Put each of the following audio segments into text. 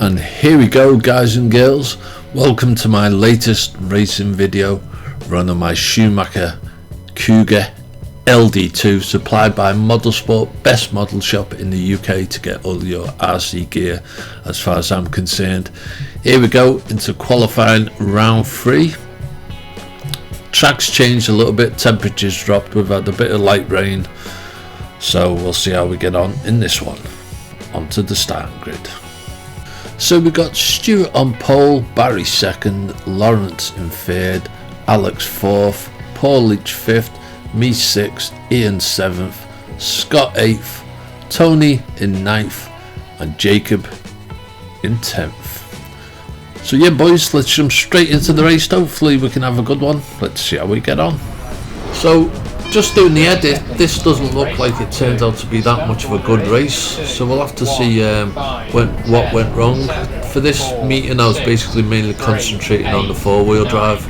And here we go, guys and girls, welcome to my latest racing video run on my Schumacher Cougar LD2, supplied by Model Sport, best model shop in the UK to get all your RC gear as far as I'm concerned. Here we go into qualifying round 3. Track's changed a little bit, temperatures dropped, we've had a bit of light rain, so we'll see how we get on in this one. Onto the starting grid. So we got Stuart on pole, Barry second, Lawrence in third, Alex fourth, Paul Leach fifth, me sixth, Ian seventh, Scott eighth, Tony in ninth, and Jacob in 10th. So yeah boys, let's jump straight into the race. Hopefully we can have a good one. Let's see how we get on. So just doing the edit, this doesn't look like it turned out to be that much of a good race, so we'll have to see what went wrong. For this meeting I was basically mainly concentrating on the 4-wheel drive.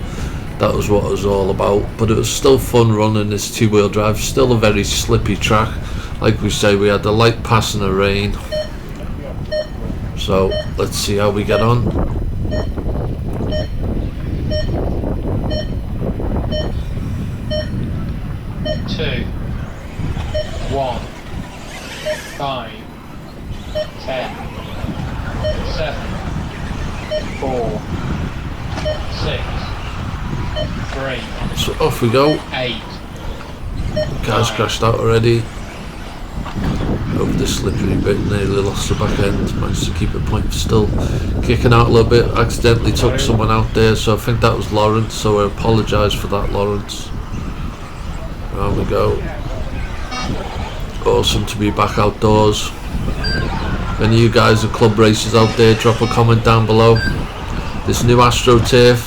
That was what it was all about, but it was still fun running this 2-wheel drive. Still a very slippy track, like we say, we had the light pass and the rain. So let's see how we get on. Two, 1, 5, 10, 7, 4, 6, 3. So off we go. 8. Car's crashed out already. Over the slippery bit, nearly lost the back end. Managed to keep it point, still kicking out a little bit. Accidentally took someone out there, so I think that was Lawrence. So I apologise for that, Lawrence. There we go. Awesome to be back outdoors. Any of you guys are club racers out there, drop a comment down below. This new AstroTurf,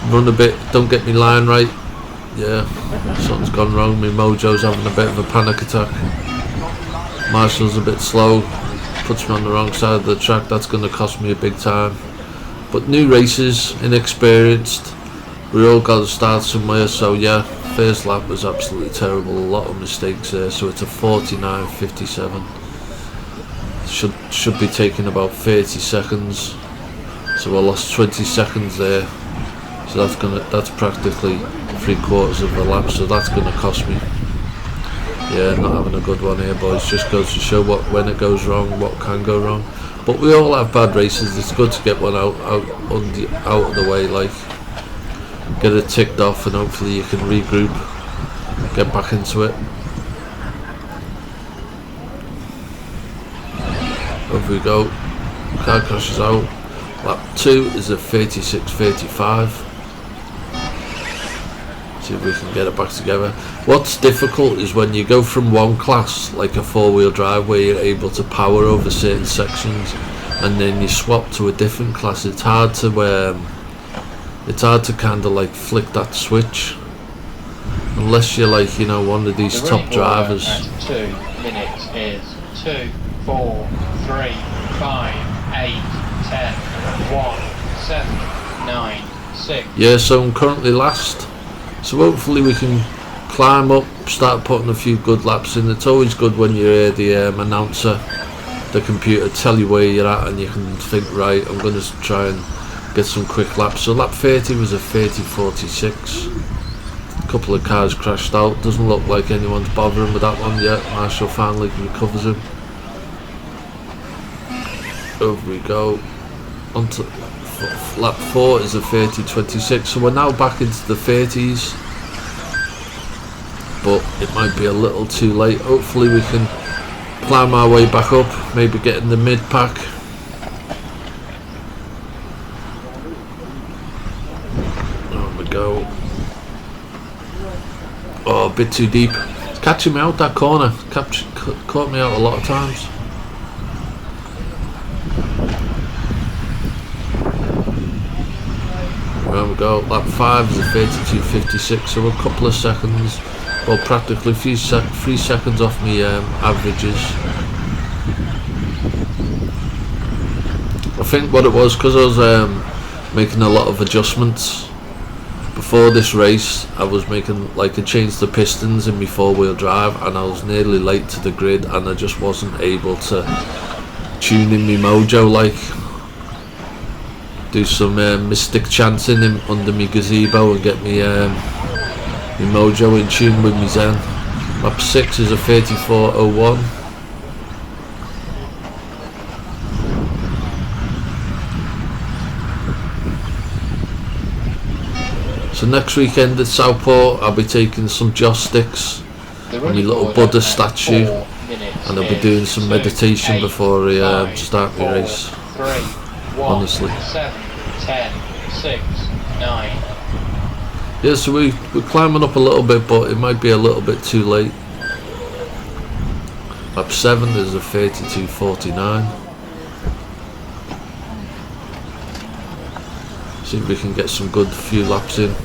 run a bit, don't get me line right. Yeah, something's gone wrong. My mojo's having a bit of a panic attack. Marshall's a bit slow, puts me on the wrong side of the track. That's going to cost me a big time. But new racers, inexperienced, we all got to start somewhere. So yeah, first lap was absolutely terrible, a lot of mistakes there, so it's a 49.57. Should be taking about 30 seconds, so I lost 20 seconds there, so that's practically 3/4 of the lap, so that's gonna cost me. Yeah, not having a good one here boys. Just goes to show when it goes wrong, what can go wrong. But we all have bad races, it's good to get one out of the way, like get it ticked off, and hopefully you can regroup, get back into it. Over we go. Car crashes out. Lap 2 is a 36.35. See if we can get it back together. What's difficult is when you go from one class, like a 4-wheel drive, where you're able to power over certain sections, and then you swap to a different class. It's hard to kind of like flick that switch, unless you're like, you know, one of these top drivers. 2 minutes is 2, 4, 3, 5, 8, 10, 1, 7, 9, 6. Yeah, so I'm currently last. So hopefully we can climb up, start putting a few good laps in. It's always good when you hear the announcer, the computer, tell you where you're at, and you can think, right, I'm going to try and get some quick laps. So lap 30 was a 30.46. A couple of cars crashed out. Doesn't look like anyone's bothering with that one yet. Marshall finally recovers him. Over we go. Onto lap 4 is a 30.26. So we're now back into the 30s, but it might be a little too late. Hopefully we can climb our way back up, maybe get in the mid pack. Go. Oh, a bit too deep. It's catching me out that corner. Caught me out a lot of times. There we go. Lap 5 is a 32.56, so a couple of seconds, well, practically 3 seconds off me averages. I think what it was, because I was making a lot of adjustments before this race. I was making, like, I changed the pistons in my 4-wheel drive, and I was nearly late to the grid, and I just wasn't able to tuning me mojo, like do some mystic chanting under me gazebo and get me me mojo in tune with me zen. Lap 6 is a 34.01. So next weekend at Southport I'll be taking some joss sticks and my little Buddha statue, and I'll be doing some meditation before I start my race. 3, 1, honestly. 7, 10, 6, 9. Yeah, so we're climbing up a little bit, but it might be a little bit too late. Lap 7 is a 32.49. See if we can get some good few laps in.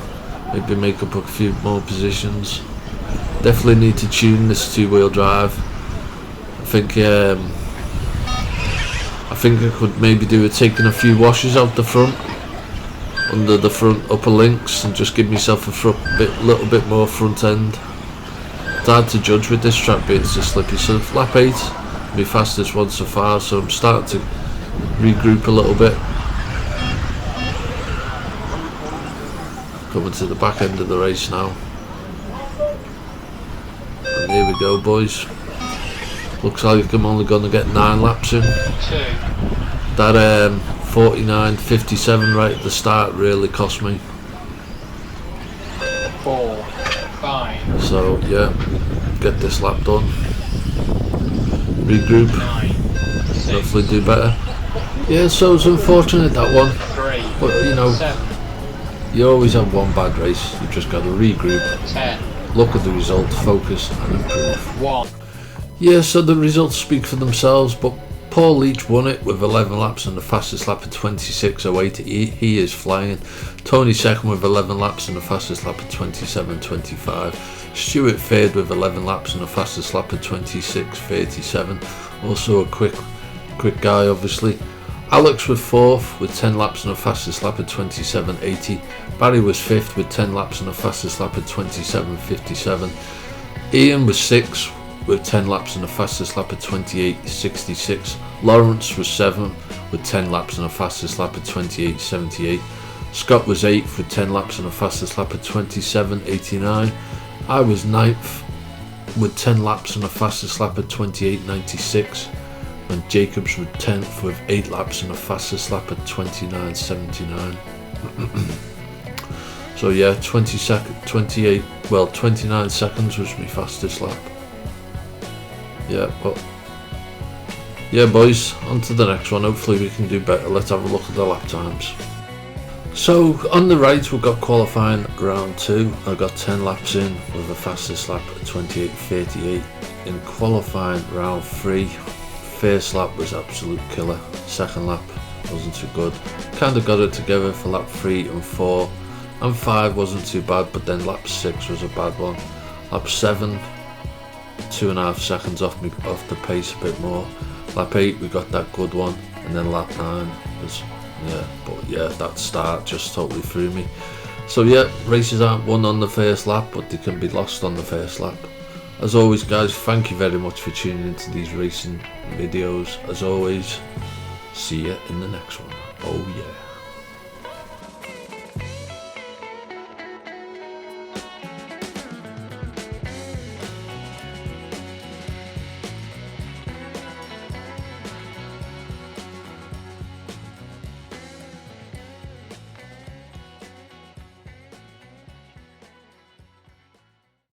Maybe make up a few more positions. Definitely need to tune this two-wheel drive. I think I could maybe do with taking a few washes out the front, under the front upper links, and just give myself a little bit more front end. It's hard to judge with this track being so slippy. So lap 8, my fastest one so far, so I'm starting to regroup a little bit. Coming to the back end of the race now. And here we go, boys. Looks like I'm only going to get 9 laps in. That 49.57 right at the start really cost me. 4, 5. So yeah, get this lap done. Regroup. 9, 6, hopefully do better. Yeah, so it's unfortunate that one. 3, But you know, 7, you always have one bad race. You just got to regroup. 10, Look at the results, focus and improve. 1. Yeah, so the results speak for themselves, but Paul Leach won it with 11 laps and the fastest lap of 26.08. He is flying. Tony second with 11 laps and the fastest lap of 27.25. Stuart third with 11 laps and the fastest lap of 26.37. Also a quick guy, obviously. Alex was fourth with 10 laps and the fastest lap of 27.80. Barry was fifth with 10 laps and the fastest lap of 27.57. Ian was sixth with 10 laps and the fastest lap of 28.66. Lawrence was 7th with 10 laps and the fastest lap of 28.78. Scott was 8th with 10 laps and the fastest lap of 27.89. I was 9th with 10 laps and the fastest lap of 28.96. And Jacobs was 10th with 8 laps and the fastest lap of 29.79. So yeah, 29 seconds was my fastest lap. Yeah, but yeah, boys, on to the next one. Hopefully we can do better. Let's have a look at the lap times. So on the right we've got qualifying round 2. I got 10 laps in with the fastest lap at 28.38. In qualifying round 3, first lap was absolute killer. Second lap wasn't too good. Kind of got it together for lap 3 and 4, and 5 wasn't too bad, but then lap 6 was a bad one. Lap 7, 2.5 seconds off the pace a bit more. Lap 8 we got that good one, and then lap 9 was that start just totally threw me. So yeah, races aren't won on the first lap, but they can be lost on the first lap. As always, guys, thank you very much for tuning into these racing videos. As always, see you in the next one. Oh yeah.